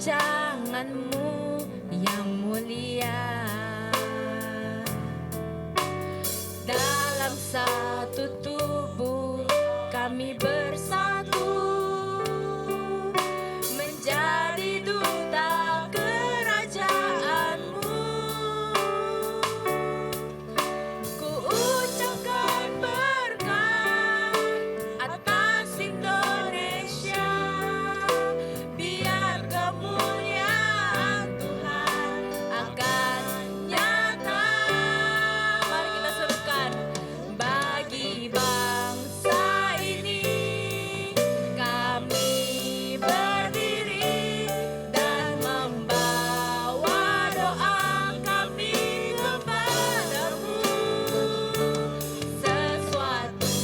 rancangan-Mu yang mulia. Dalam satu tubuh kami bersatu, menjadi duta kerajaan-Mu. Ku ucapkan berkat atas Indonesia, biar kemuliaan Tuhan akan nyata. Mari kita serukan, bagi bangsa ini kami berdiri dan membawa doa kami kepadamu. Sesuatu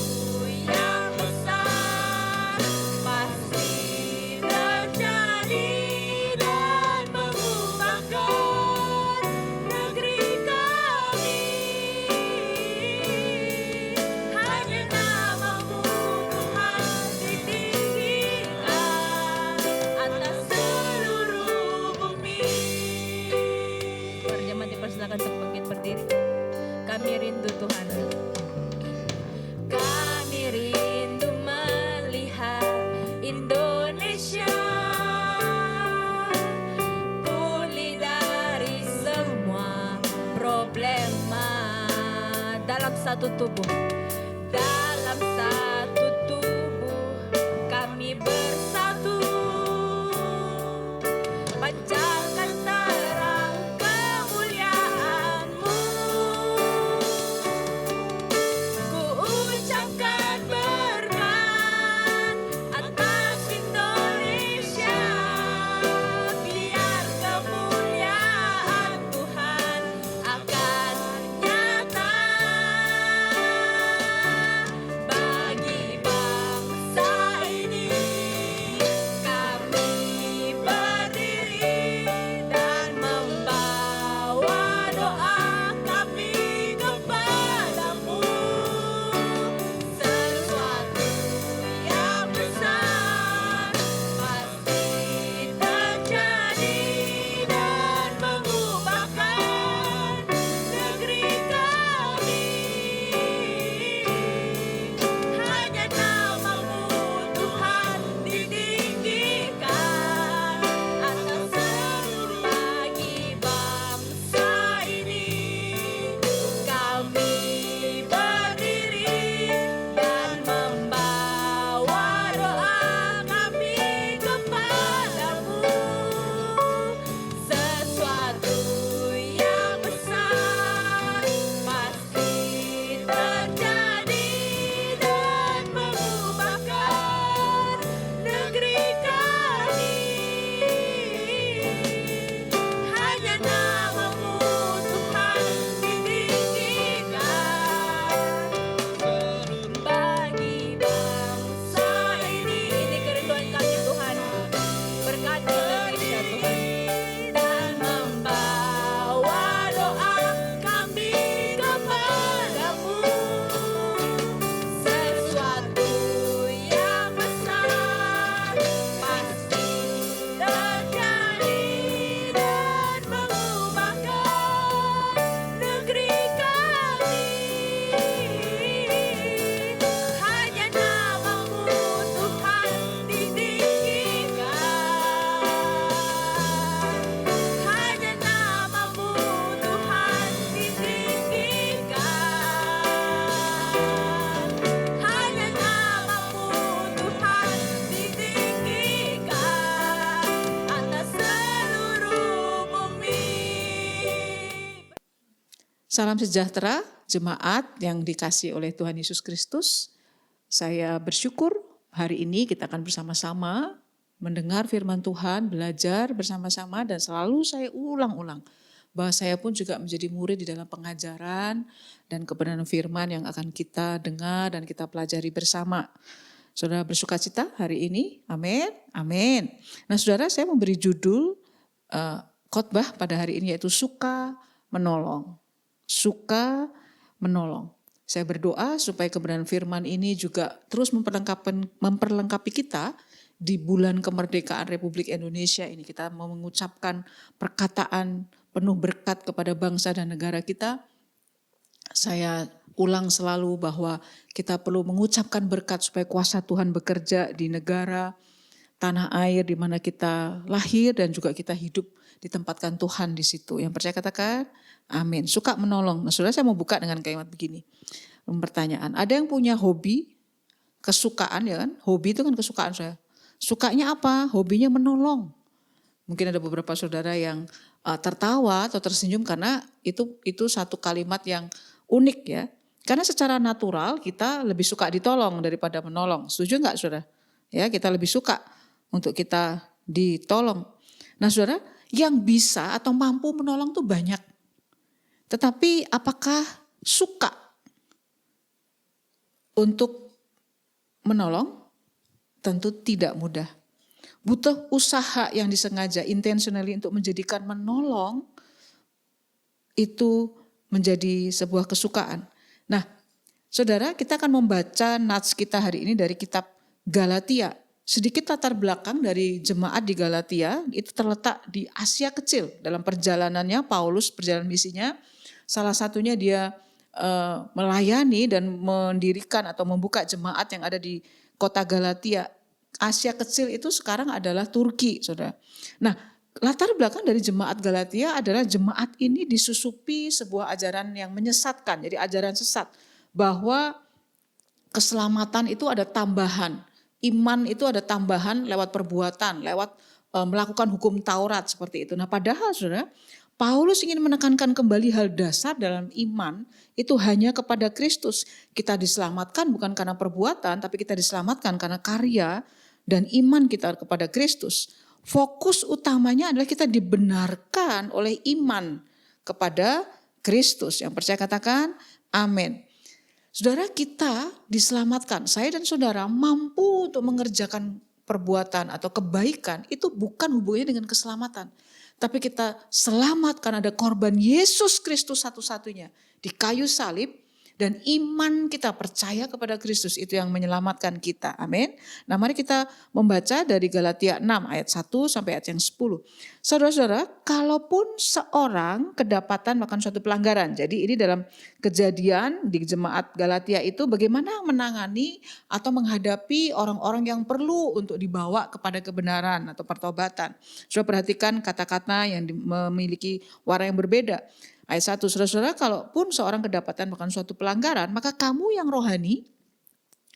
yang besar pasti terjadi dan mengubahkan negeri kami. Hanya nama-Mu Tuhan ditinggikan atas seluruh bumi. Para jemaat dipersilakan untuk bangkit berdiri. Kami rindu Tuhan. Kami rindu melihat Indonesia pulih dari semua problema. Dalam satu tubuh, dalam satu tubuh kami bersatu, pancarkan terang kemuliaan-Mu. Ku ucapkan berkat atas Indonesia, biar kemuliaan Tuhan akan nyata. Bagi bangsa ini kami berdiri dan membawa doa kami kepadamu. Sesuatu yang besar pasti terjadi dan mengubahkan negeri kami. Hanya nama-Mu Tuhan ditinggikan atas seluruh. Bagi bangsa ini kami berdiri dan membawa doa kami kepadamu. Sesuatu yang besar pasti terjadi dan mengubahkan negeri kami. Hanya nama-Mu Tuhan ditinggikan bagi bangsa ini. Ini kerinduan kami Tuhan, berkati Indonesia Tuhan, dan membawa doa kami kepadamu. Sesuatu yang besar pasti terjadi dan mengubahkan negeri kami. Hanya nama-Mu Tuhan ditinggikan. Hanya nama-Mu Tuhan ditinggikan. Hanya nama-Mu Tuhan ditinggikan atas seluruh bumi. Salam sejahtera, jemaat yang dikasihi oleh Tuhan Yesus Kristus. Saya bersyukur hari ini kita akan bersama-sama mendengar firman Tuhan, belajar bersama-sama, dan selalu saya ulang-ulang bahwa saya pun juga menjadi murid di dalam pengajaran dan kebenaran firman yang akan kita dengar dan kita pelajari bersama. Saudara bersukacita hari ini? Amin. Amin. Nah, saudara, saya memberi judul khotbah pada hari ini yaitu suka menolong. Suka menolong. Saya berdoa supaya kebenaran firman ini juga terus memperlengkapi kita di bulan kemerdekaan Republik Indonesia ini kita mau mengucapkan perkataan penuh berkat kepada bangsa dan negara kita. Saya ulang selalu bahwa kita perlu mengucapkan berkat supaya kuasa Tuhan bekerja di negara, tanah air di mana kita lahir dan juga kita hidup, ditempatkan Tuhan di situ. Yang percaya katakan amin. Suka menolong. Nah, saudara, saya mau buka dengan kalimat begini. Pertanyaan, ada yang punya hobi, kesukaan ya kan? Hobi itu kan kesukaan saya. Sukanya apa? Hobinya menolong. Mungkin ada beberapa saudara yang tertawa atau tersenyum karena itu satu kalimat yang unik ya. Karena secara natural kita lebih suka ditolong daripada menolong. Setuju enggak saudara? Ya, kita lebih suka untuk kita ditolong. Nah saudara, yang bisa atau mampu menolong tuh banyak. Tetapi apakah suka untuk menolong? Tentu tidak mudah. Butuh usaha yang disengaja, intentionally untuk menjadikan menolong itu menjadi sebuah kesukaan. Nah, saudara, kita akan membaca nats kita hari ini dari kitab Galatia. Sedikit latar belakang dari jemaat di Galatia, itu terletak di Asia Kecil. Dalam perjalanannya, Paulus perjalanan misinya, salah satunya dia melayani dan mendirikan atau membuka jemaat yang ada di kota Galatia. Asia Kecil itu sekarang adalah Turki, saudara. Nah, latar belakang dari jemaat Galatia adalah jemaat ini disusupi sebuah ajaran yang menyesatkan, jadi ajaran sesat. Bahwa keselamatan itu ada tambahan, iman itu ada tambahan lewat perbuatan, lewat melakukan hukum Taurat seperti itu. Nah padahal saudara, Paulus ingin menekankan kembali hal dasar dalam iman itu hanya kepada Kristus. Kita diselamatkan bukan karena perbuatan, tapi kita diselamatkan karena karya dan iman kita kepada Kristus. Fokus utamanya adalah kita dibenarkan oleh iman kepada Kristus. Yang percaya katakan amin. Saudara, kita diselamatkan. Saya dan saudara mampu untuk mengerjakan perbuatan atau kebaikan itu bukan hubungannya dengan keselamatan. Tapi kita selamat karena ada korban Yesus Kristus satu-satunya di kayu salib. Dan iman kita percaya kepada Kristus itu yang menyelamatkan kita. Amin. Nah mari kita membaca dari Galatia 6 ayat 1 sampai ayat yang 10. Saudara-saudara, kalaupun seorang kedapatan melakukan suatu pelanggaran. Jadi ini dalam kejadian di jemaat Galatia itu bagaimana menangani atau menghadapi orang-orang yang perlu untuk dibawa kepada kebenaran atau pertobatan. Saudara perhatikan kata-kata yang memiliki warna yang berbeda. Ayat 1, saudara-saudara, kalaupun seorang kedapatan melakukan suatu pelanggaran, maka kamu yang rohani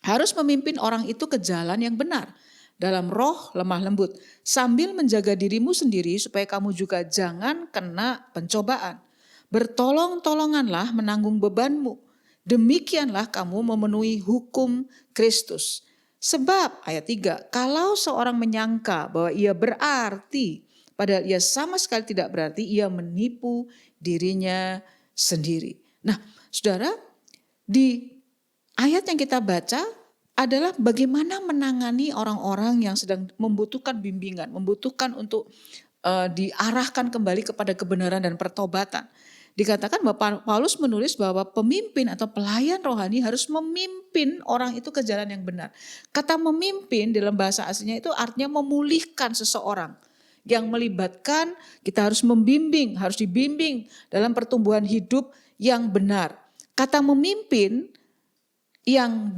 harus memimpin orang itu ke jalan yang benar, dalam roh lemah lembut, sambil menjaga dirimu sendiri supaya kamu juga jangan kena pencobaan. Bertolong-tolonganlah menanggung bebanmu, demikianlah kamu memenuhi hukum Kristus. Sebab, ayat 3, kalau seorang menyangka bahwa ia berarti, padahal ia sama sekali tidak berarti, ia menipu dirinya sendiri. Nah, saudara, di ayat yang kita baca adalah bagaimana menangani orang-orang yang sedang membutuhkan bimbingan, membutuhkan untuk diarahkan kembali kepada kebenaran dan pertobatan. Dikatakan bahwa Paulus menulis bahwa pemimpin atau pelayan rohani harus memimpin orang itu ke jalan yang benar. Kata memimpin dalam bahasa aslinya itu artinya memulihkan seseorang. Yang melibatkan kita harus membimbing, harus dibimbing dalam pertumbuhan hidup yang benar. Kata memimpin yang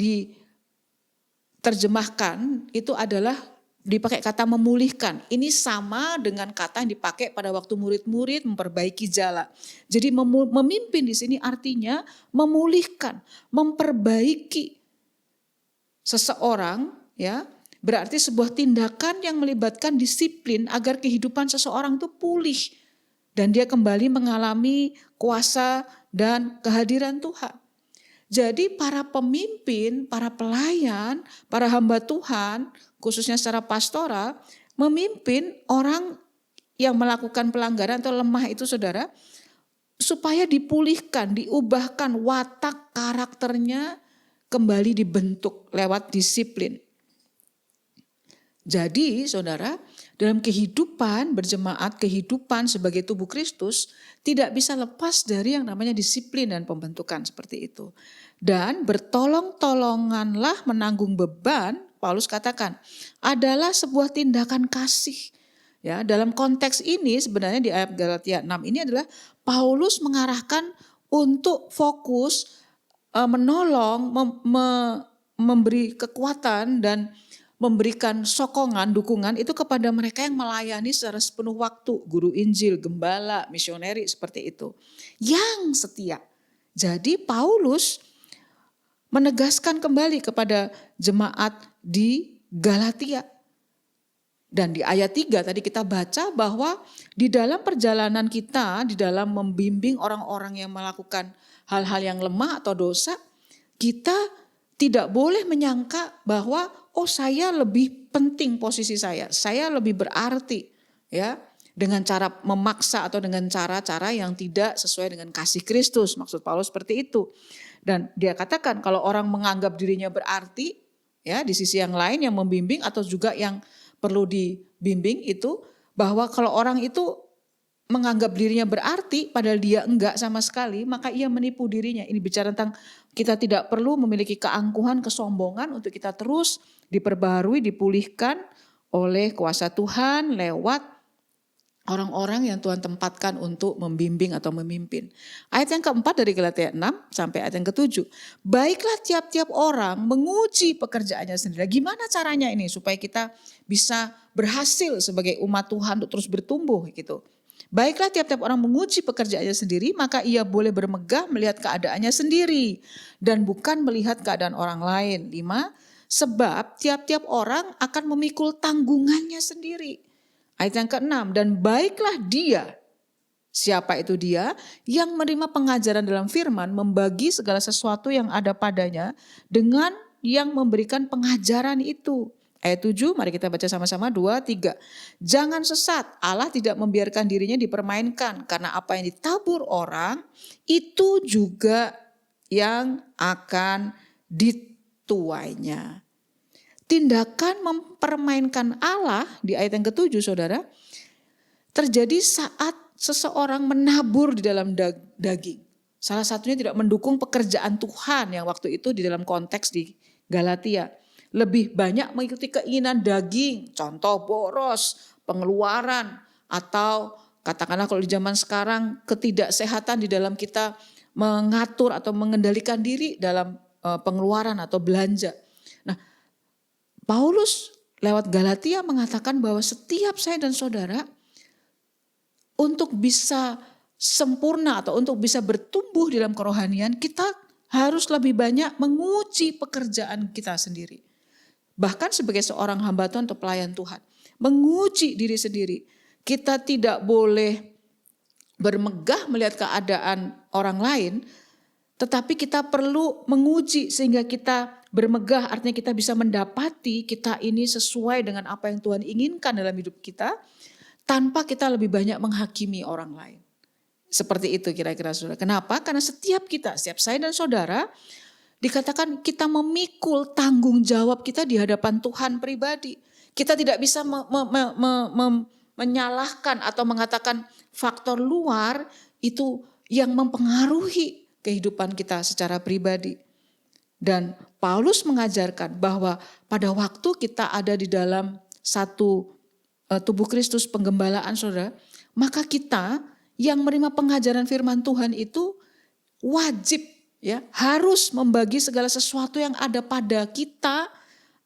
diterjemahkan itu adalah dipakai kata memulihkan. Ini sama dengan kata yang dipakai pada waktu murid-murid memperbaiki jala. Jadi memimpin di sini artinya memulihkan, memperbaiki seseorang ya. Berarti sebuah tindakan yang melibatkan disiplin agar kehidupan seseorang itu pulih. Dan dia kembali mengalami kuasa dan kehadiran Tuhan. Jadi para pemimpin, para pelayan, para hamba Tuhan, khususnya secara pastoral, memimpin orang yang melakukan pelanggaran atau lemah itu saudara, supaya dipulihkan, diubahkan watak karakternya kembali dibentuk lewat disiplin. Jadi saudara, dalam kehidupan berjemaat, kehidupan sebagai tubuh Kristus tidak bisa lepas dari yang namanya disiplin dan pembentukan seperti itu. Dan bertolong-tolonganlah menanggung beban Paulus katakan adalah sebuah tindakan kasih. Ya, dalam konteks ini sebenarnya di ayat Galatia 6 ini adalah Paulus mengarahkan untuk fokus menolong, memberi kekuatan dan memberikan sokongan, dukungan itu kepada mereka yang melayani secara sepenuh waktu, guru Injil, gembala, misioneri seperti itu, yang setia. Jadi Paulus menegaskan kembali kepada jemaat di Galatia. Dan di ayat 3 tadi kita baca bahwa di dalam perjalanan kita, di dalam membimbing orang-orang yang melakukan hal-hal yang lemah atau dosa, kita tidak boleh menyangka bahwa saya lebih penting posisi saya lebih berarti, ya, dengan cara memaksa atau dengan cara-cara yang tidak sesuai dengan kasih Kristus. Maksud Paulus seperti itu. Dan dia katakan kalau orang menganggap dirinya berarti, ya, di sisi yang lain yang membimbing atau juga yang perlu dibimbing itu, bahwa kalau orang itu menganggap dirinya berarti padahal dia enggak sama sekali, maka ia menipu dirinya. Ini bicara tentang kita tidak perlu memiliki keangkuhan, kesombongan untuk kita terus diperbaharui, dipulihkan oleh kuasa Tuhan lewat orang-orang yang Tuhan tempatkan untuk membimbing atau memimpin. Ayat yang keempat dari Galatia 6 sampai ayat yang ketujuh. Baiklah tiap-tiap orang menguji pekerjaannya sendiri. Gimana caranya ini supaya kita bisa berhasil sebagai umat Tuhan untuk terus bertumbuh gitu. Baiklah tiap-tiap orang menguji pekerjaannya sendiri, maka ia boleh bermegah melihat keadaannya sendiri dan bukan melihat keadaan orang lain. 5. Sebab tiap-tiap orang akan memikul tanggungannya sendiri. Ayat yang ke-6, dan baiklah dia, siapa itu dia, yang menerima pengajaran dalam firman, membagi segala sesuatu yang ada padanya dengan yang memberikan pengajaran itu. Ayat 7, mari kita baca sama-sama, 2, 3. Jangan sesat, Allah tidak membiarkan dirinya dipermainkan, karena apa yang ditabur orang, itu juga yang akan dituainya. Tindakan mempermainkan Allah di ayat yang ke-7 saudara, terjadi saat seseorang menabur di dalam daging. Salah satunya tidak mendukung pekerjaan Tuhan yang waktu itu di dalam konteks di Galatia. Lebih banyak mengikuti keinginan daging, contoh boros, pengeluaran, atau katakanlah kalau di zaman sekarang ketidaksehatan di dalam kita mengatur atau mengendalikan diri dalam pengeluaran atau belanja. Paulus lewat Galatia mengatakan bahwa setiap saya dan saudara untuk bisa sempurna atau untuk bisa bertumbuh dalam kerohanian, kita harus lebih banyak menguji pekerjaan kita sendiri. Bahkan sebagai seorang hamba Tuhan atau pelayan Tuhan, menguji diri sendiri. Kita tidak boleh bermegah melihat keadaan orang lain, tetapi kita perlu menguji sehingga kita bermegah, artinya kita bisa mendapati kita ini sesuai dengan apa yang Tuhan inginkan dalam hidup kita, tanpa kita lebih banyak menghakimi orang lain. Seperti itu kira-kira saudara. Kenapa? Karena setiap kita, setiap saya dan saudara, dikatakan kita memikul tanggung jawab kita di hadapan Tuhan pribadi. Kita tidak bisa menyalahkan atau mengatakan faktor luar itu yang mempengaruhi kehidupan kita secara pribadi. Dan Paulus mengajarkan bahwa pada waktu kita ada di dalam satu tubuh Kristus penggembalaan saudara, maka kita yang menerima pengajaran firman Tuhan itu wajib ya harus membagi segala sesuatu yang ada pada kita,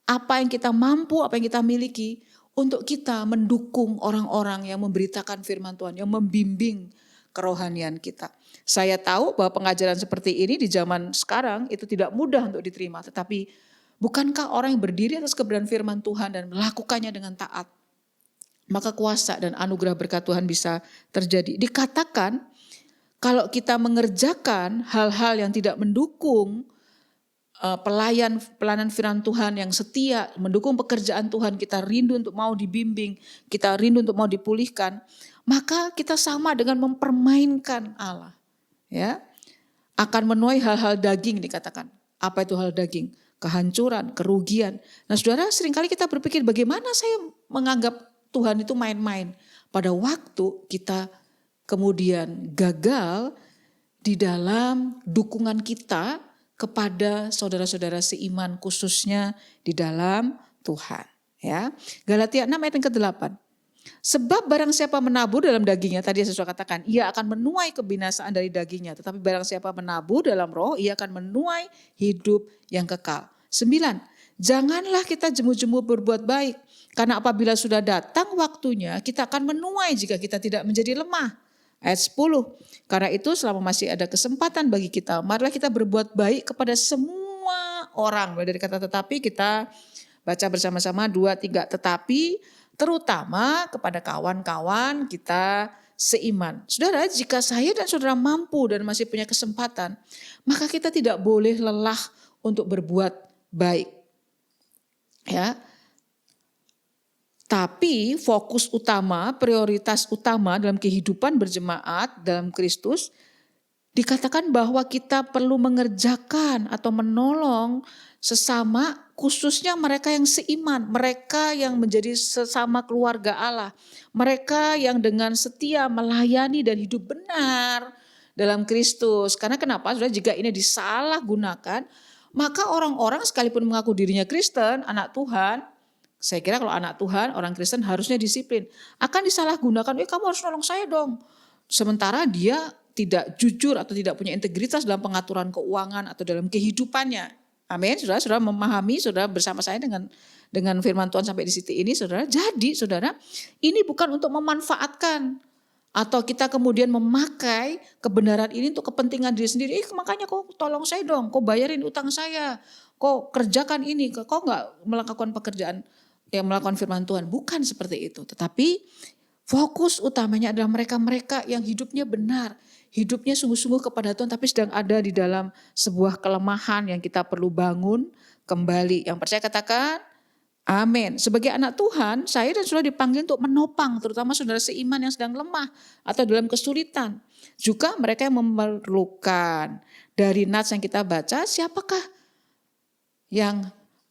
apa yang kita mampu, apa yang kita miliki untuk kita mendukung orang-orang yang memberitakan firman Tuhan, yang membimbing kerohanian kita. Saya tahu bahwa pengajaran seperti ini di zaman sekarang itu tidak mudah untuk diterima. Tetapi bukankah orang yang berdiri atas kebenaran firman Tuhan dan melakukannya dengan taat, maka kuasa dan anugerah berkat Tuhan bisa terjadi. Dikatakan kalau kita mengerjakan hal-hal yang tidak mendukung pelayanan firman Tuhan yang setia, mendukung pekerjaan Tuhan, kita rindu untuk mau dibimbing, kita rindu untuk mau dipulihkan, maka kita sama dengan mempermainkan Allah. Ya, akan menuai hal-hal daging dikatakan. Apa itu hal daging? Kehancuran, kerugian. Nah saudara, seringkali kita berpikir bagaimana saya menganggap Tuhan itu main-main. Pada waktu kita kemudian gagal di dalam dukungan kita kepada saudara-saudara seiman, khususnya di dalam Tuhan. Ya, Galatia 6 ayat yang ke-8. Sebab barang siapa menabur dalam dagingnya, tadi saya sudah katakan, ia akan menuai kebinasaan dari dagingnya. Tetapi barang siapa menabur dalam roh, ia akan menuai hidup yang kekal. 9. Janganlah kita jemu-jemu berbuat baik. Karena apabila sudah datang waktunya, kita akan menuai jika kita tidak menjadi lemah. Ayat 10. Karena itu selama masih ada kesempatan bagi kita, marilah kita berbuat baik kepada semua orang. Dari kata tetapi kita baca bersama-sama 2, 3. Tetapi terutama kepada kawan-kawan kita seiman. Saudara, jika saya dan saudara mampu dan masih punya kesempatan, maka kita tidak boleh lelah untuk berbuat baik. Ya. Tapi fokus utama, prioritas utama dalam kehidupan berjemaat dalam Kristus, dikatakan bahwa kita perlu mengerjakan atau menolong sesama, khususnya mereka yang seiman, mereka yang menjadi sesama keluarga Allah, mereka yang dengan setia melayani dan hidup benar dalam Kristus. Karena kenapa? Saudara, jika ini disalahgunakan, maka orang-orang sekalipun mengaku dirinya Kristen, anak Tuhan, saya kira kalau anak Tuhan, orang Kristen harusnya disiplin, akan disalahgunakan, kamu harus nolong saya dong. Sementara dia tidak jujur atau tidak punya integritas dalam pengaturan keuangan atau dalam kehidupannya. Amin, saudara memahami, saudara bersama saya dengan firman Tuhan sampai di titik ini, saudara. Jadi, saudara, ini bukan untuk memanfaatkan atau kita kemudian memakai kebenaran ini untuk kepentingan diri sendiri. Makanya kok tolong saya dong, kok bayarin utang saya, kok kerjakan ini, kok nggak melakukan pekerjaan yang melakukan firman Tuhan. Bukan seperti itu, tetapi fokus utamanya adalah mereka-mereka yang hidupnya benar, hidupnya sungguh-sungguh kepada Tuhan, tapi sedang ada di dalam sebuah kelemahan yang kita perlu bangun kembali. Yang percaya katakan, amin. Sebagai anak Tuhan, saya dan saudara dipanggil untuk menopang, terutama saudara seiman yang sedang lemah atau dalam kesulitan. Juga mereka yang memerlukan. Dari nats yang kita baca, siapakah yang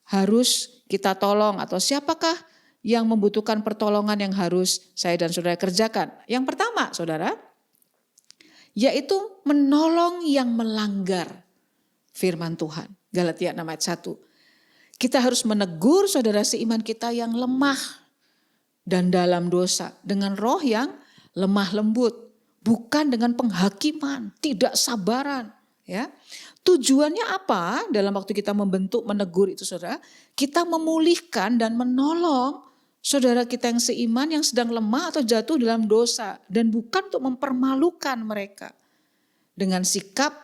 harus kita tolong atau siapakah yang membutuhkan pertolongan yang harus saya dan saudara kerjakan. Yang pertama, saudara, yaitu menolong yang melanggar firman Tuhan. Galatia 6 ayat 1. Kita harus menegur saudara seiman kita yang lemah dan dalam dosa dengan roh yang lemah lembut, bukan dengan penghakiman, tidak sabaran, ya. Tujuannya apa dalam waktu kita membentuk, menegur itu saudara? Kita memulihkan dan menolong saudara kita yang seiman yang sedang lemah atau jatuh dalam dosa. Dan bukan untuk mempermalukan mereka. Dengan sikap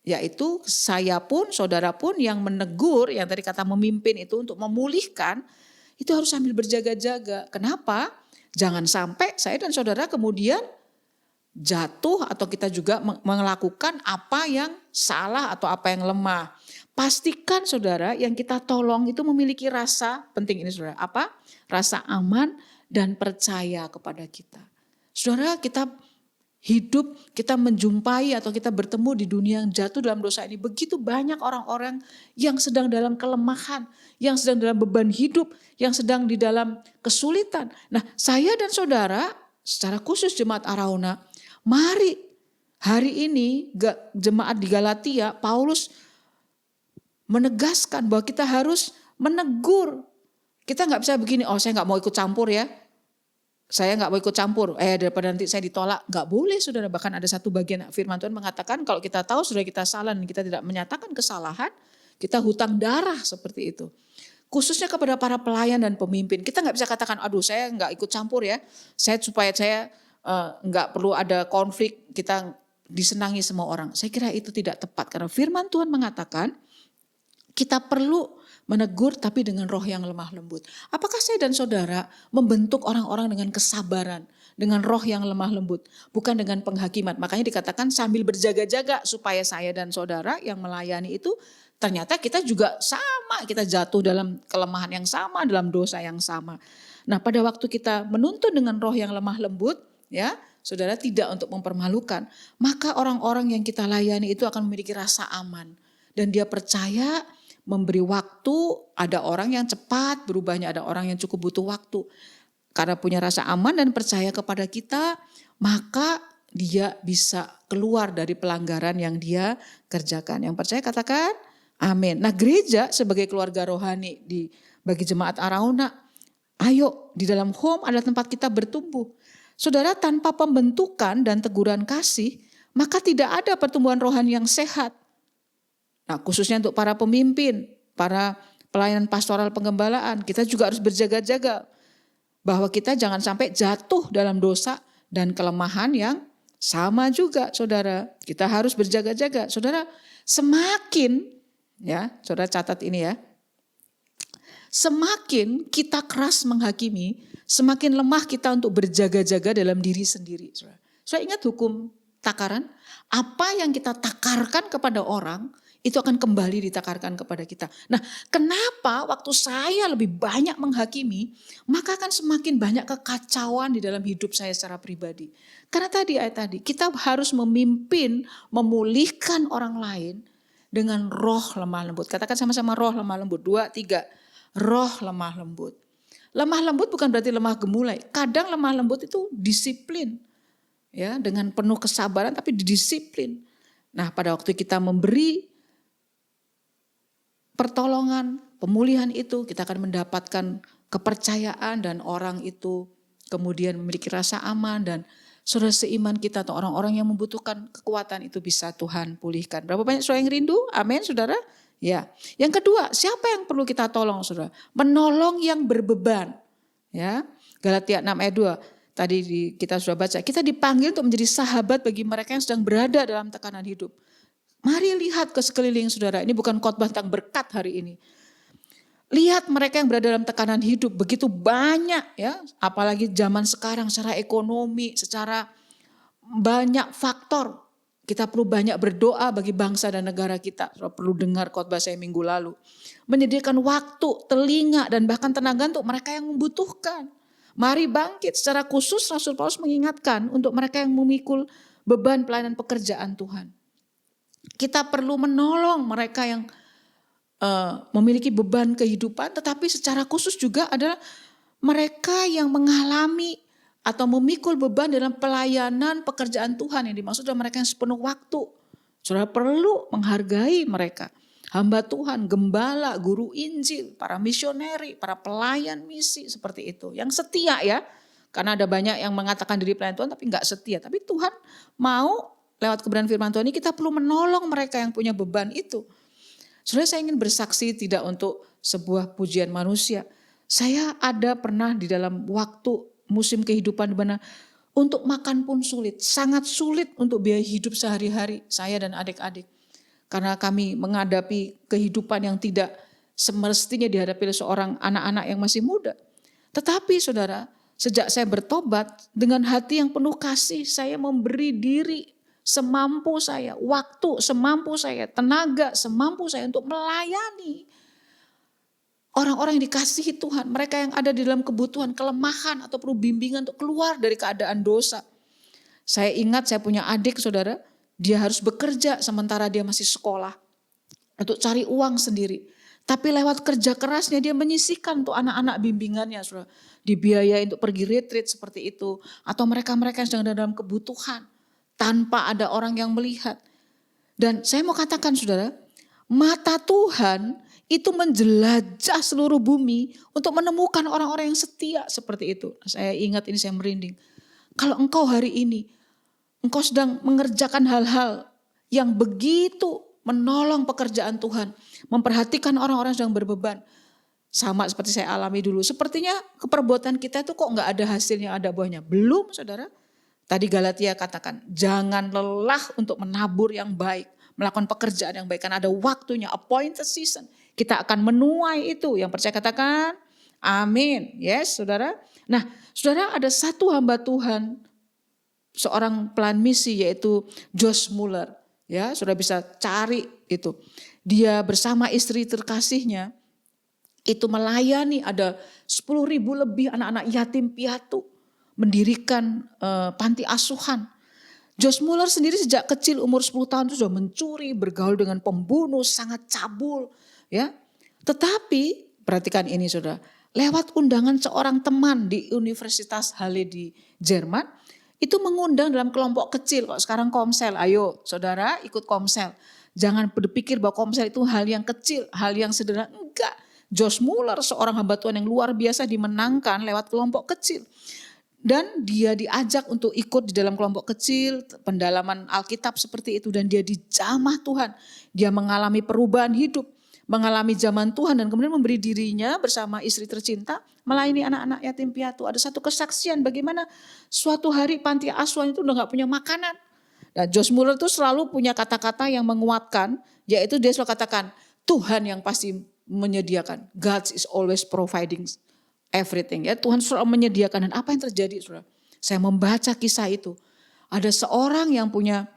yaitu saya pun, saudara pun yang menegur, yang tadi kata memimpin itu untuk memulihkan, itu harus sambil berjaga-jaga. Kenapa? Jangan sampai saya dan saudara kemudian jatuh atau kita juga melakukan apa yang salah atau apa yang lemah. Pastikan saudara yang kita tolong itu memiliki rasa, penting ini saudara, apa? Rasa aman dan percaya kepada kita. Saudara, kita hidup, kita menjumpai atau kita bertemu di dunia yang jatuh dalam dosa ini. Begitu banyak orang-orang yang sedang dalam kelemahan, yang sedang dalam beban hidup, yang sedang di dalam kesulitan. Nah, saya dan saudara, secara khusus jemaat Arauna, mari hari ini jemaat di Galatia, Paulus menegaskan bahwa kita harus menegur. Kita nggak bisa begini, saya nggak mau ikut campur ya. Saya nggak mau ikut campur, daripada nanti saya ditolak. Nggak boleh saudara, bahkan ada satu bagian firman Tuhan mengatakan kalau kita tahu saudara kita salah dan kita tidak menyatakan kesalahan, kita hutang darah seperti itu. Khususnya kepada para pelayan dan pemimpin. Kita nggak bisa katakan, aduh saya nggak ikut campur ya. Supaya saya nggak perlu ada konflik, kita disenangi semua orang. Saya kira itu tidak tepat karena firman Tuhan mengatakan kita perlu menegur tapi dengan roh yang lemah lembut. Apakah saya dan saudara membentuk orang-orang dengan kesabaran, dengan roh yang lemah lembut, bukan dengan penghakiman. Makanya dikatakan sambil berjaga-jaga supaya saya dan saudara yang melayani itu ternyata kita juga sama, kita jatuh dalam kelemahan yang sama, dalam dosa yang sama. Nah, pada waktu kita menuntun dengan roh yang lemah lembut, ya, saudara, tidak untuk mempermalukan, maka orang-orang yang kita layani itu akan memiliki rasa aman dan dia percaya. Memberi waktu, ada orang yang cepat berubahnya, ada orang yang cukup butuh waktu. Karena punya rasa aman dan percaya kepada kita, maka dia bisa keluar dari pelanggaran yang dia kerjakan. Yang percaya katakan amin. Nah, gereja sebagai keluarga rohani di bagi jemaat Arauna, ayo di dalam home adalah tempat kita bertumbuh. Saudara, tanpa pembentukan dan teguran kasih, maka tidak ada pertumbuhan rohani yang sehat. Nah, khususnya untuk para pemimpin, para pelayanan pastoral penggembalaan, kita juga harus berjaga-jaga bahwa kita jangan sampai jatuh dalam dosa dan kelemahan yang sama juga, saudara. Kita harus berjaga-jaga. Saudara, semakin, ya, saudara catat ini ya, semakin kita keras menghakimi, semakin lemah kita untuk berjaga-jaga dalam diri sendiri. Saudara ingat hukum takaran? Apa yang kita takarkan kepada orang, itu akan kembali ditakarkan kepada kita. Nah, kenapa waktu saya lebih banyak menghakimi, maka akan semakin banyak kekacauan di dalam hidup saya secara pribadi. Karena ayat tadi, kita harus memimpin, memulihkan orang lain dengan roh lemah lembut. Katakan sama-sama roh lemah lembut. 2, 3. Roh lemah lembut. Lemah lembut bukan berarti lemah gemulai. Kadang lemah lembut itu disiplin. Ya, dengan penuh kesabaran tapi didisiplin. Nah, pada waktu kita memberi pertolongan, pemulihan itu, kita akan mendapatkan kepercayaan dan orang itu kemudian memiliki rasa aman dan saudara seiman kita atau orang-orang yang membutuhkan kekuatan itu bisa Tuhan pulihkan. Berapa banyak saudara yang rindu? Amin, saudara. Ya. Yang kedua, siapa yang perlu kita tolong, saudara? Menolong yang berbeban. Ya. Galatia 6 ayat 2. Tadi kita sudah baca, kita dipanggil untuk menjadi sahabat bagi mereka yang sedang berada dalam tekanan hidup. Mari lihat ke sekeliling saudara, ini bukan khotbah tentang berkat hari ini. Lihat mereka yang berada dalam tekanan hidup, begitu banyak ya, apalagi zaman sekarang secara ekonomi, secara banyak faktor. Kita perlu banyak berdoa bagi bangsa dan negara kita. Saudara perlu dengar khotbah saya minggu lalu. Menyediakan waktu, telinga dan bahkan tenaga untuk mereka yang membutuhkan. Mari bangkit, secara khusus Rasul Paulus mengingatkan untuk mereka yang memikul beban pelayanan pekerjaan Tuhan. Kita perlu menolong mereka yang memiliki beban kehidupan, tetapi secara khusus juga adalah mereka yang mengalami atau memikul beban dalam pelayanan pekerjaan Tuhan, yang dimaksud adalah mereka yang sepenuh waktu. Saudara perlu menghargai mereka. Hamba Tuhan, gembala, guru Injil, para misioneri, para pelayan misi seperti itu. Yang setia ya, karena ada banyak yang mengatakan diri pelayan Tuhan tapi enggak setia. Tapi Tuhan mau lewat kebenaran firman Tuhan ini kita perlu menolong mereka yang punya beban itu. Saudara, saya ingin bersaksi tidak untuk sebuah pujian manusia. Saya ada pernah di dalam waktu musim kehidupan di mana untuk makan pun sulit. Sangat sulit untuk biaya hidup sehari-hari saya dan adik-adik. Karena kami menghadapi kehidupan yang tidak semestinya dihadapi oleh seorang anak-anak yang masih muda. Tetapi saudara, sejak saya bertobat dengan hati yang penuh kasih, saya memberi diri semampu saya, waktu semampu saya, tenaga semampu saya untuk melayani orang-orang yang dikasihi Tuhan. Mereka yang ada di dalam kebutuhan, kelemahan atau perlu bimbingan untuk keluar dari keadaan dosa. Saya ingat saya punya adik saudara, dia harus bekerja sementara dia masih sekolah untuk cari uang sendiri. Tapi lewat kerja kerasnya dia menyisihkan untuk anak-anak bimbingannya, saudara. Dibiayai untuk pergi retreat seperti itu. Atau mereka-mereka yang sedang dalam kebutuhan tanpa ada orang yang melihat. Dan saya mau katakan saudara, mata Tuhan itu menjelajah seluruh bumi untuk menemukan orang-orang yang setia seperti itu. Saya ingat ini, saya merinding. Kalau engkau hari ini, engkau sedang mengerjakan hal-hal yang begitu menolong pekerjaan Tuhan, memperhatikan orang-orang yang sedang berbeban. Sama seperti saya alami dulu. Sepertinya keperbuatan kita itu kok gak ada hasilnya, ada buahnya. Belum saudara. Tadi Galatia katakan, jangan lelah untuk menabur yang baik, melakukan pekerjaan yang baik. Karena ada waktunya, appointed season. Kita akan menuai itu. Yang percaya katakan, amin. Yes saudara. Nah saudara, ada satu hamba Tuhan, seorang pelan misi yaitu Josh Muller. Ya, saudara bisa cari itu. Dia bersama istri terkasihnya itu melayani ada 10.000 lebih anak-anak yatim piatu, mendirikan panti asuhan. Josh Muller sendiri sejak kecil umur 10 tahun itu sudah mencuri, bergaul dengan pembunuh, sangat cabul, ya. Tetapi perhatikan ini saudara, lewat undangan seorang teman di Universitas Halle di Jerman, itu mengundang dalam kelompok kecil. Kok sekarang komsel, ayo saudara ikut komsel. Jangan berpikir bahwa komsel itu hal yang kecil, hal yang sederhana. Enggak, Josh Muller, seorang hamba Tuhan yang luar biasa, dimenangkan lewat kelompok kecil. Dan dia diajak untuk ikut di dalam kelompok kecil, pendalaman Alkitab seperti itu. Dan dia dijamah Tuhan. Dia mengalami perubahan hidup, mengalami zaman Tuhan. Dan kemudian memberi dirinya bersama istri tercinta melayani anak-anak yatim piatu. Ada satu kesaksian bagaimana suatu hari panti asuhan itu udah gak punya makanan. Nah, Josh Muller itu selalu punya kata-kata yang menguatkan, yaitu dia selalu katakan, Tuhan yang pasti menyediakan. God is always providing everything, ya. Tuhan selalu menyediakan. Dan apa yang terjadi, saudara? Saya membaca kisah itu. Ada seorang yang punya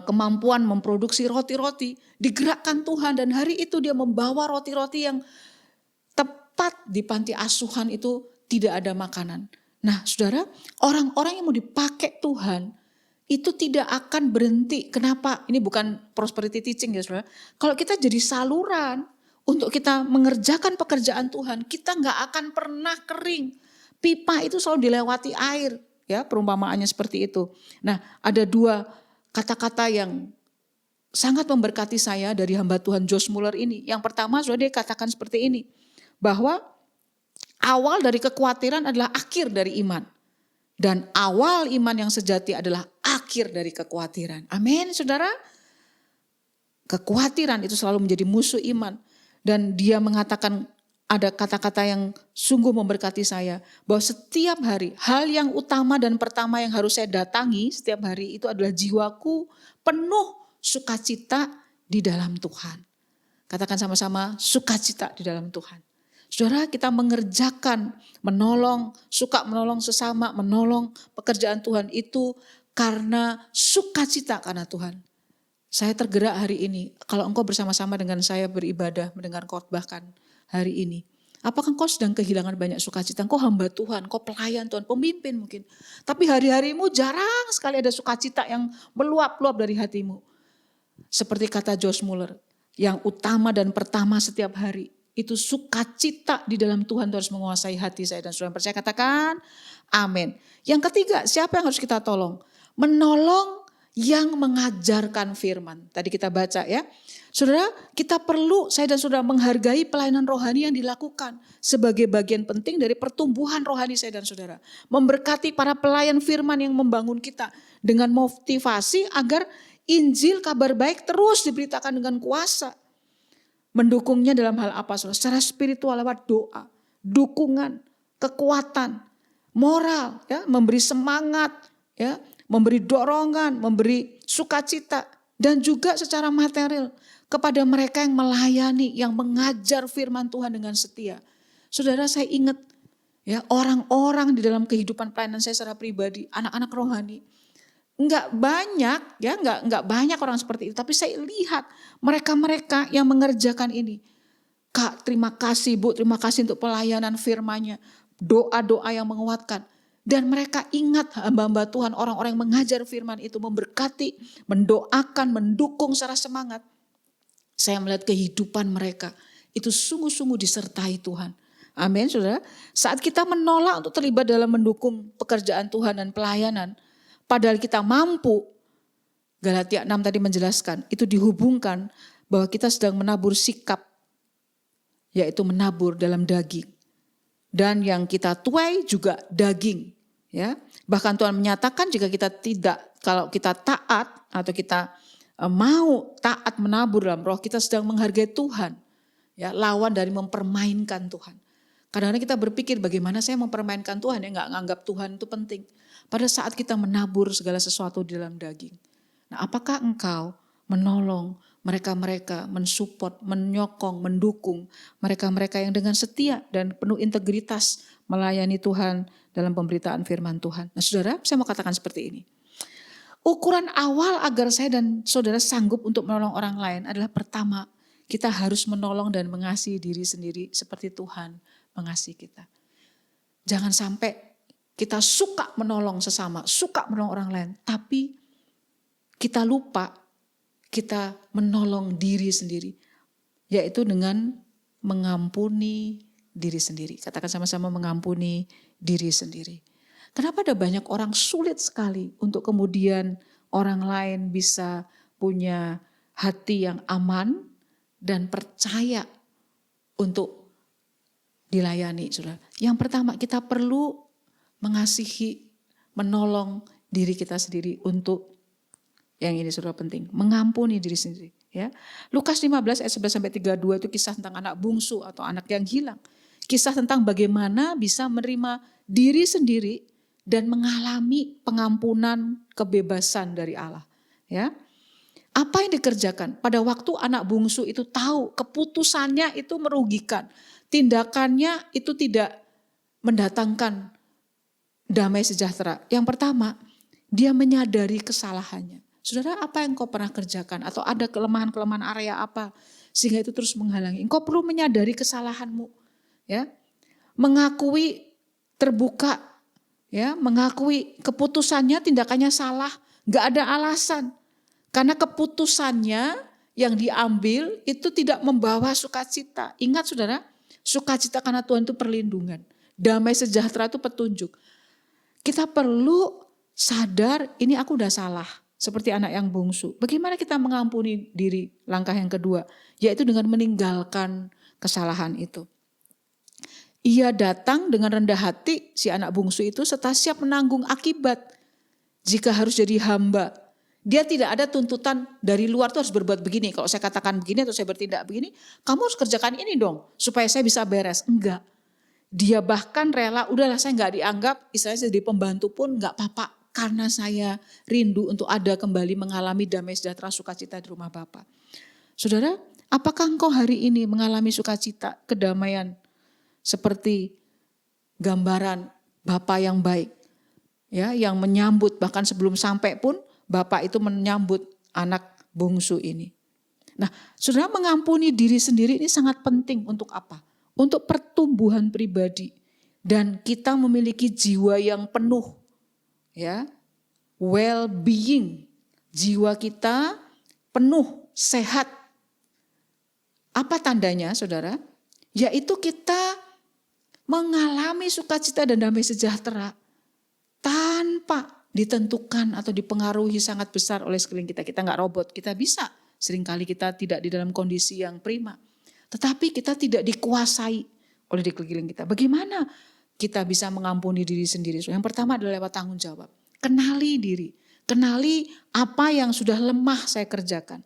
kemampuan memproduksi roti-roti, digerakkan Tuhan, dan hari itu dia membawa roti-roti yang tepat di panti asuhan itu tidak ada makanan. Nah, saudara, orang-orang yang mau dipakai Tuhan itu tidak akan berhenti. Kenapa? Ini bukan prosperity teaching, ya saudara. Kalau kita jadi saluran untuk kita mengerjakan pekerjaan Tuhan, kita nggak akan pernah kering. Pipa itu selalu dilewati air, ya, perumpamaannya seperti itu. Nah, ada dua kata-kata yang sangat memberkati saya dari hamba Tuhan Josh Muller ini. Yang pertama, saudara, dia katakan seperti ini, bahwa awal dari kekhawatiran adalah akhir dari iman. Dan awal iman yang sejati adalah akhir dari kekhawatiran. Amin, saudara. Kekhawatiran itu selalu menjadi musuh iman. Dan dia mengatakan, ada kata-kata yang sungguh memberkati saya, bahwa setiap hari hal yang utama dan pertama yang harus saya datangi setiap hari itu adalah jiwaku penuh sukacita di dalam Tuhan. Katakan sama-sama, sukacita di dalam Tuhan. Saudara, kita mengerjakan, menolong, suka menolong sesama, menolong pekerjaan Tuhan itu karena sukacita karena Tuhan. Saya tergerak hari ini, kalau engkau bersama-sama dengan saya beribadah, mendengar khotbahkan hari ini. Apakah engkau sedang kehilangan banyak sukacita? Engkau hamba Tuhan, engkau pelayan Tuhan, pemimpin mungkin. Tapi hari-harimu jarang sekali ada sukacita yang meluap-luap dari hatimu. Seperti kata Josh Muller, yang utama dan pertama setiap hari, itu sukacita di dalam Tuhan itu harus menguasai hati saya dan saudara percaya, katakan amin. Yang ketiga, siapa yang harus kita tolong? Menolong yang mengajarkan firman. Tadi kita baca, ya. Saudara, kita perlu, saya dan saudara, menghargai pelayanan rohani yang dilakukan sebagai bagian penting dari pertumbuhan rohani saya dan saudara. Memberkati para pelayan firman yang membangun kita dengan motivasi agar Injil kabar baik terus diberitakan dengan kuasa. Mendukungnya dalam hal apa, saudara? Secara spiritual lewat doa, dukungan, kekuatan, moral, ya, memberi semangat, ya, memberi dorongan, memberi sukacita, dan juga secara material kepada mereka yang melayani, yang mengajar firman Tuhan dengan setia. Saudara, saya ingat, ya, orang-orang di dalam kehidupan pelayanan saya secara pribadi, anak-anak rohani, enggak banyak, ya, enggak banyak orang seperti itu, tapi saya lihat mereka-mereka yang mengerjakan ini. Kak, terima kasih Bu, terima kasih untuk pelayanan firman-Nya, doa-doa yang menguatkan. Dan mereka ingat hamba-hamba Tuhan, orang-orang yang mengajar firman itu, memberkati, mendoakan, mendukung secara semangat. Saya melihat kehidupan mereka itu sungguh-sungguh disertai Tuhan. Amin, saudara. Saat kita menolak untuk terlibat dalam mendukung pekerjaan Tuhan dan pelayanan, padahal kita mampu, Galatia 6 tadi menjelaskan, itu dihubungkan bahwa kita sedang menabur sikap, yaitu menabur dalam daging. Dan yang kita tuai juga daging, ya. Bahkan Tuhan menyatakan jika kita tidak, kalau kita taat atau kita mau taat menabur dalam roh, kita sedang menghargai Tuhan, ya, lawan dari mempermainkan Tuhan. Kadang-kadang kita berpikir bagaimana saya mempermainkan Tuhan, ya, nggak nganggap Tuhan itu penting. Pada saat kita menabur segala sesuatu di dalam daging. Nah, apakah engkau menolong mereka-mereka, mensupport, menyokong, mendukung mereka-mereka yang dengan setia dan penuh integritas melayani Tuhan dalam pemberitaan firman Tuhan? Nah, saudara, saya mau katakan seperti ini. Ukuran awal agar saya dan saudara sanggup untuk menolong orang lain adalah pertama, kita harus menolong dan mengasihi diri sendiri seperti Tuhan mengasihi kita. Jangan sampai kita suka menolong sesama, suka menolong orang lain, tapi kita lupa kita menolong diri sendiri, yaitu dengan mengampuni diri sendiri. Katakan sama-sama, mengampuni diri sendiri. Kenapa ada banyak orang sulit sekali untuk kemudian orang lain bisa punya hati yang aman dan percaya untuk dilayani, saudara. Yang pertama, kita perlu mengasihi, menolong diri kita sendiri untuk yang ini, saudara, penting. Mengampuni diri sendiri. Ya. Lukas 15 ayat 11-32 itu kisah tentang anak bungsu atau anak yang hilang. Kisah tentang bagaimana bisa menerima diri sendiri dan mengalami pengampunan, kebebasan dari Allah. Ya. Apa yang dikerjakan? Pada waktu anak bungsu itu tahu keputusannya itu merugikan. Tindakannya itu tidak mendatangkan damai sejahtera. Yang pertama, dia menyadari kesalahannya. Saudara, apa yang kau pernah kerjakan? Atau ada kelemahan-kelemahan area apa? Sehingga itu terus menghalangi. Engkau perlu menyadari kesalahanmu. Ya, mengakui terbuka. Ya, mengakui keputusannya, tindakannya salah. Gak ada alasan. Karena keputusannya yang diambil itu tidak membawa sukacita. Ingat saudara, sukacita karena Tuhan itu perlindungan. Damai sejahtera itu petunjuk. Kita perlu sadar ini aku udah salah. Seperti anak yang bungsu. Bagaimana kita mengampuni diri? Langkah yang kedua, yaitu dengan meninggalkan kesalahan itu. Ia datang dengan rendah hati, si anak bungsu itu, serta siap menanggung akibat jika harus jadi hamba. Dia tidak ada tuntutan dari luar tuh harus berbuat begini. Kalau saya katakan begini atau saya bertindak begini, kamu harus kerjakan ini dong supaya saya bisa beres. Enggak. Dia bahkan rela, udahlah saya enggak dianggap, istilahnya jadi pembantu pun enggak apa-apa. Karena saya rindu untuk ada kembali mengalami damai sejahtera sukacita di rumah Bapa. Saudara, apakah engkau hari ini mengalami sukacita, kedamaian seperti gambaran Bapa yang baik? Ya, yang menyambut bahkan sebelum sampai pun Bapak itu menyambut anak bungsu ini. Nah, saudara, mengampuni diri sendiri ini sangat penting untuk apa? Untuk pertumbuhan pribadi. Dan kita memiliki jiwa yang penuh. Ya, well-being. Jiwa kita penuh, sehat. Apa tandanya, saudara? Yaitu kita mengalami sukacita dan damai sejahtera tanpa ditentukan atau dipengaruhi sangat besar oleh sekeliling kita. Kita nggak robot, kita bisa. Seringkali kita tidak di dalam kondisi yang prima. Tetapi kita tidak dikuasai oleh sekeliling kita. Bagaimana kita bisa mengampuni diri sendiri? Yang pertama adalah lewat tanggung jawab. Kenali diri. Kenali apa yang sudah lemah saya kerjakan.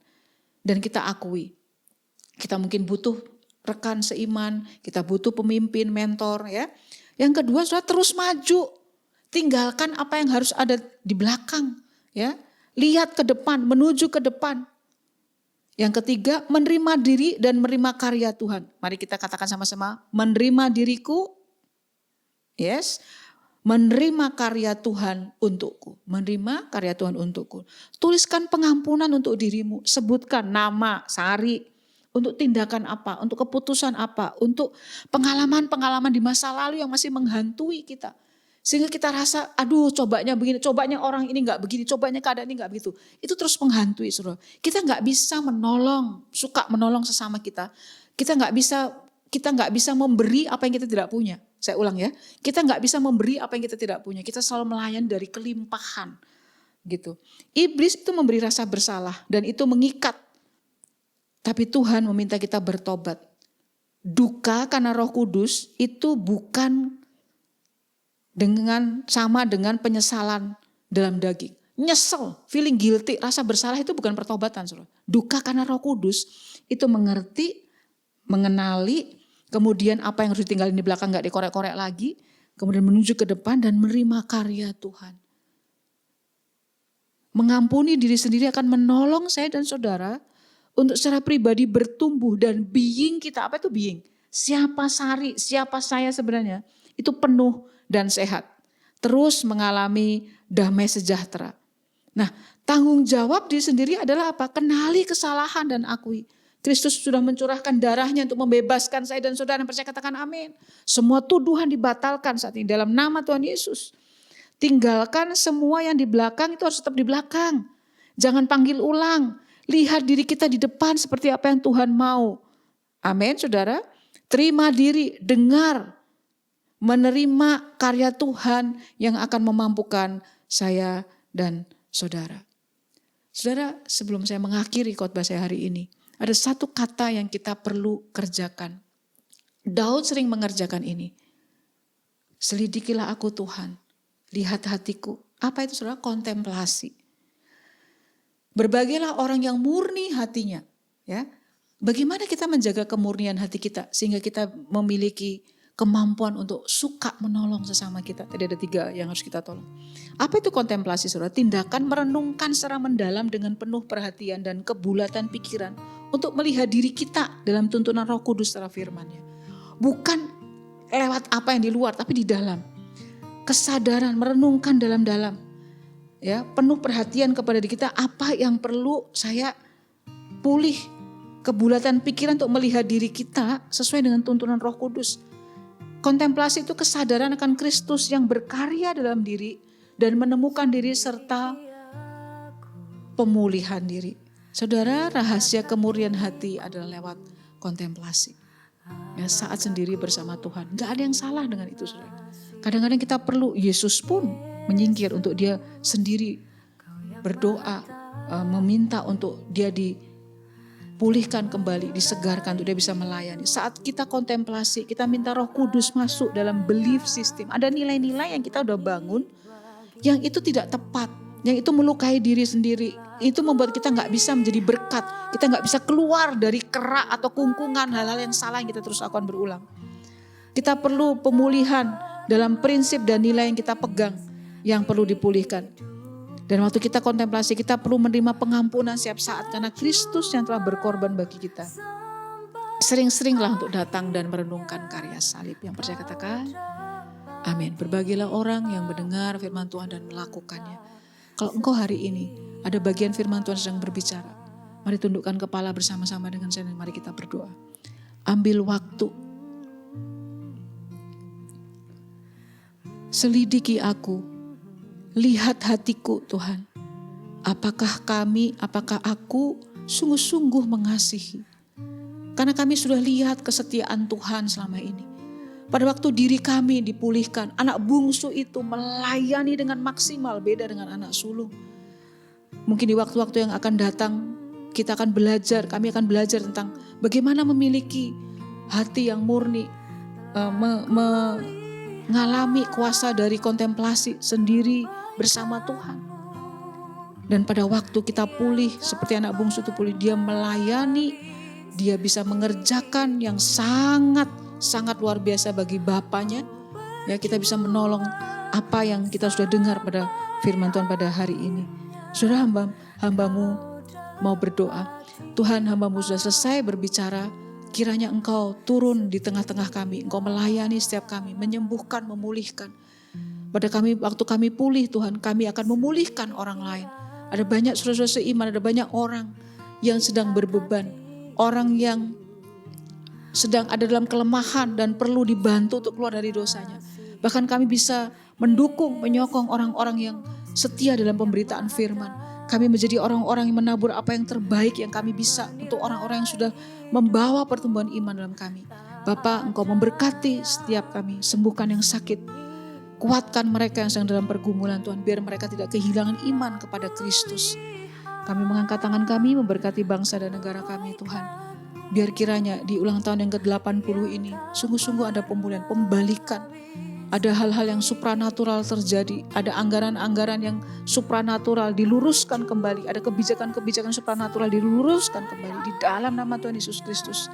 Dan kita akui. Kita mungkin butuh rekan seiman, kita butuh pemimpin, mentor. Ya. Yang kedua, sudah terus maju. Tinggalkan apa yang harus ada di belakang. Ya. Lihat ke depan, menuju ke depan. Yang ketiga, menerima diri dan menerima karya Tuhan. Mari kita katakan sama-sama, menerima diriku, yes, menerima karya Tuhan untukku. Menerima karya Tuhan untukku. Tuliskan pengampunan untuk dirimu, sebutkan nama, Sari, untuk tindakan apa, untuk keputusan apa, untuk pengalaman-pengalaman di masa lalu yang masih menghantui kita. Sehingga kita rasa, aduh cobanya begini, cobanya orang ini gak begini, cobanya keadaan ini gak begitu. Itu terus menghantui, saudara. Kita gak bisa menolong, suka menolong sesama kita. Kita gak bisa memberi apa yang kita tidak punya. Saya ulang ya, kita gak bisa memberi apa yang kita tidak punya. Kita selalu melayani dari kelimpahan. Gitu. Iblis itu memberi rasa bersalah dan itu mengikat. Tapi Tuhan meminta kita bertobat. Duka karena Roh Kudus itu bukan sama dengan penyesalan dalam daging. Nyesel, feeling guilty, rasa bersalah itu bukan pertobatan. Saudara. Duka karena Roh Kudus itu mengerti, mengenali, kemudian apa yang harus ditinggalin di belakang gak dikorek-korek lagi, kemudian menuju ke depan dan menerima karya Tuhan. Mengampuni diri sendiri akan menolong saya dan saudara untuk secara pribadi bertumbuh dan being kita, apa itu being? Siapa Sari, siapa saya sebenarnya, itu penuh dan sehat. Terus mengalami damai sejahtera. Nah, tanggung jawab diri sendiri adalah apa? Kenali kesalahan dan akui. Kristus sudah mencurahkan darahnya untuk membebaskan saya dan saudara yang percaya, katakan amin. Semua tuduhan dibatalkan saat ini dalam nama Tuhan Yesus. Tinggalkan semua yang di belakang itu harus tetap di belakang. Jangan panggil ulang. Lihat diri kita di depan seperti apa yang Tuhan mau. Amin, saudara. Terima diri, dengar. Menerima karya Tuhan yang akan memampukan saya dan saudara. Saudara, sebelum saya mengakhiri khotbah saya hari ini, ada satu kata yang kita perlu kerjakan. Daud sering mengerjakan ini. Selidikilah aku Tuhan, lihat hatiku. Apa itu saudara? Kontemplasi. Berbagilah orang yang murni hatinya. Ya, bagaimana kita menjaga kemurnian hati kita sehingga kita memiliki kemampuan untuk suka menolong sesama kita. Tadi ada 3 yang harus kita tolong. Apa itu kontemplasi saudara? Tindakan merenungkan secara mendalam dengan penuh perhatian dan kebulatan pikiran untuk melihat diri kita dalam tuntunan Roh Kudus secara firman-Nya. Bukan lewat apa yang di luar, tapi di dalam. Kesadaran, merenungkan dalam-dalam. Ya, penuh perhatian kepada diri kita, apa yang perlu saya pulih. Kebulatan pikiran untuk melihat diri kita sesuai dengan tuntunan Roh Kudus. Kontemplasi itu kesadaran akan Kristus yang berkarya dalam diri dan menemukan diri serta pemulihan diri. Saudara, rahasia kemurnian hati adalah lewat kontemplasi. Ya, saat sendiri bersama Tuhan. Gak ada yang salah dengan itu, saudara. Kadang-kadang kita perlu, Yesus pun menyingkir untuk dia sendiri berdoa, meminta untuk dia dipulihkan kembali, disegarkan untuk dia bisa melayani. Saat kita kontemplasi, kita minta Roh Kudus masuk dalam belief system. Ada nilai-nilai yang kita udah bangun, yang itu tidak tepat, yang itu melukai diri sendiri. Itu membuat kita gak bisa menjadi berkat. Kita gak bisa keluar dari kerak atau kungkungan hal-hal yang salah yang kita terus lakukan berulang. Kita perlu pemulihan dalam prinsip dan nilai yang kita pegang yang perlu dipulihkan. Dan waktu kita kontemplasi, kita perlu menerima pengampunan setiap saat karena Kristus yang telah berkorban bagi kita. Sering-seringlah untuk datang dan merenungkan karya salib. Yang percaya katakan, amin. Berbagilah orang yang mendengar firman Tuhan dan melakukannya. Kalau engkau hari ini ada bagian firman Tuhan sedang berbicara, mari tundukkan kepala bersama-sama dengan saya dan mari kita berdoa. Ambil waktu. Selidiki aku. Lihat hatiku Tuhan. Apakah aku sungguh-sungguh mengasihi. Karena kami sudah lihat kesetiaan Tuhan selama ini. Pada waktu diri kami dipulihkan, anak bungsu itu melayani dengan maksimal, beda dengan anak sulung. Mungkin di waktu-waktu yang akan datang, kita akan belajar, kami akan belajar tentang bagaimana memiliki hati yang murni, mengalami kuasa dari kontemplasi sendiri bersama Tuhan. Dan pada waktu kita pulih, seperti anak bungsu itu pulih, dia melayani, dia bisa mengerjakan yang sangat luar biasa bagi Bapaknya. Ya, kita bisa menolong apa yang kita sudah dengar pada firman Tuhan pada hari ini. Saudara, hambamu mau berdoa. Tuhan, hambamu sudah selesai berbicara. Kiranya engkau turun di tengah-tengah kami. Engkau melayani setiap kami, menyembuhkan, memulihkan. Pada kami, waktu kami pulih Tuhan, kami akan memulihkan orang lain. Ada banyak saudara-saudara seiman, ada banyak orang yang sedang berbeban. Orang yang sedang ada dalam kelemahan dan perlu dibantu untuk keluar dari dosanya. Bahkan kami bisa mendukung, menyokong orang-orang yang setia dalam pemberitaan firman. Kami menjadi orang-orang yang menabur apa yang terbaik yang kami bisa untuk orang-orang yang sudah membawa pertumbuhan iman dalam kami. Bapa, engkau memberkati setiap kami, sembuhkan yang sakit. Kuatkan mereka yang sedang dalam pergumulan Tuhan, biar mereka tidak kehilangan iman kepada Kristus. Kami mengangkat tangan kami, memberkati bangsa dan negara kami Tuhan. Biar kiranya di ulang tahun yang ke-80 ini sungguh-sungguh ada pemulihan, pembalikan. Ada hal-hal yang supranatural terjadi. Ada anggaran-anggaran yang supranatural diluruskan kembali. Ada kebijakan-kebijakan supranatural diluruskan kembali. Di dalam nama Tuhan Yesus Kristus.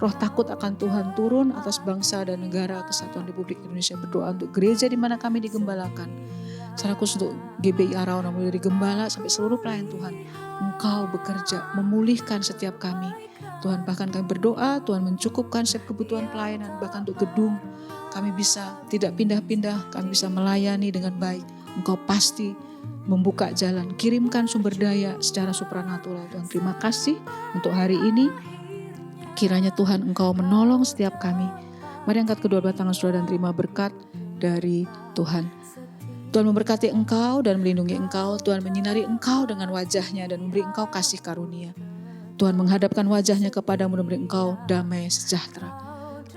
Roh takut akan Tuhan turun atas bangsa dan negara kesatuan Republik Indonesia. Berdoa untuk gereja di mana kami digembalakan. Secara khusus untuk GBI Arau, mulai dari gembala sampai seluruh pelayan Tuhan. Engkau bekerja memulihkan setiap kami. Tuhan, bahkan kami berdoa, Tuhan mencukupkan setiap kebutuhan pelayanan, bahkan untuk gedung. Kami bisa tidak pindah-pindah, kami bisa melayani dengan baik. Engkau pasti membuka jalan, kirimkan sumber daya secara supranatural. Tuhan, terima kasih untuk hari ini. Kiranya Tuhan Engkau menolong setiap kami. Mari angkat kedua belah tangan saudara dan terima berkat dari Tuhan. Tuhan memberkati engkau dan melindungi engkau. Tuhan menyinari engkau dengan wajahnya dan memberi engkau kasih karunia. Tuhan menghadapkan wajahnya kepadamu dan memberi engkau damai sejahtera.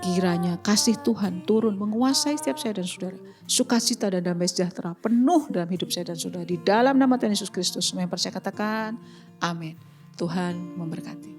Kiranya kasih Tuhan turun menguasai setiap saya dan saudara. Sukacita dan damai sejahtera penuh dalam hidup saya dan saudara. Di dalam nama Tuhan Yesus Kristus. Semua yang percaya katakan amin. Tuhan memberkati.